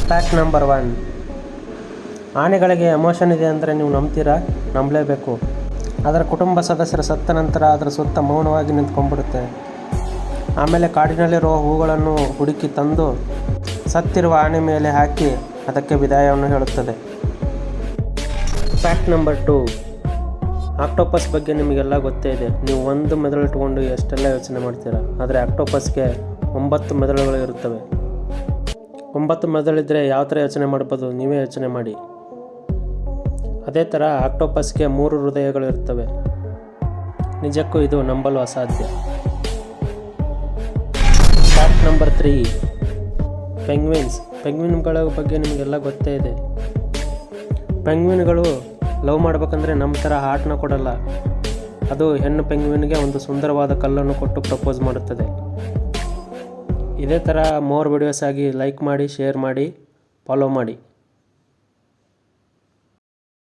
Fact number 1. ಆನೆಗಳಿಗೆ emotion ಇದೆ ಅಂದರೆ ನೀವು ನಂಬ್ತೀರಾ? ನಂಬಲೇಬೇಕು. ಅದರ ಕುಟುಂಬ ಸದಸ್ಯರು ಸತ್ತ ನಂತರ ಅದರ ಸುತ್ತ ಮೌನವಾಗಿ ನಿಂತ್ಕೊಂಡ್ಬಿಡುತ್ತೆ. ಆಮೇಲೆ ಕಾಡಿನಲ್ಲಿರುವ ಹೂಗಳನ್ನು ಹುಡುಕಿ ತಂದು ಸತ್ತಿರುವ ಆನೆ ಮೇಲೆ ಹಾಕಿ ಅದಕ್ಕೆ ವಿದಾಯವನ್ನು ಹೇಳುತ್ತದೆ. Fact number 2. ಆಕ್ಟೋಪಸ್ ಬಗ್ಗೆ ನಿಮಗೆಲ್ಲ ಗೊತ್ತೇ ಇದೆ. ನೀವು ಒಂದು ಮೆದುಳು ಇಟ್ಕೊಂಡು ಎಷ್ಟೆಲ್ಲ ಯೋಚನೆ ಮಾಡ್ತೀರಾ, ಆದರೆ ಆಕ್ಟೋಪಸ್ಗೆ 9 ಮೆದುಳುಗಳು ಇರುತ್ತವೆ. 9 ಮೆದುಳಿದ್ರೆ ಯಾವ ಥರ ಯೋಚನೆ ಮಾಡ್ಬೋದು ನೀವೇ ಯೋಚನೆ ಮಾಡಿ. ಅದೇ ಥರ ಆಕ್ಟೋಪಸ್ಗೆ 3 ಹೃದಯಗಳು ಇರ್ತವೆ. ನಿಜಕ್ಕೂ ಇದು ನಂಬಲು ಅಸಾಧ್ಯ. Fact number 3. ಪೆಂಗ್ವಿನ್ಗಳ ಬಗ್ಗೆ ನಿಮಗೆಲ್ಲ ಗೊತ್ತೇ ಇದೆ. ಪೆಂಗ್ವಿನ್ಗಳು ಲವ್ ಮಾಡ್ಬೇಕಂದ್ರೆ ನಮ್ಮ ಥರ ಹಾರ್ಟ್ನ ಕೊಡಲ್ಲ. ಅದು ಹೆಣ್ಣು ಪೆಂಗ್ವಿನ್ಗೆ ಒಂದು ಸುಂದರವಾದ ಕಲ್ಲನ್ನು ಕೊಟ್ಟು ಪ್ರಪೋಸ್ ಮಾಡುತ್ತದೆ. ಇದೇ ಥರ ಮೋರ್ ವಿಡಿಯೋಸ್ ಆಗಿ ಲೈಕ್ ಮಾಡಿ, ಶೇರ್ ಮಾಡಿ, ಫಾಲೋ ಮಾಡಿ.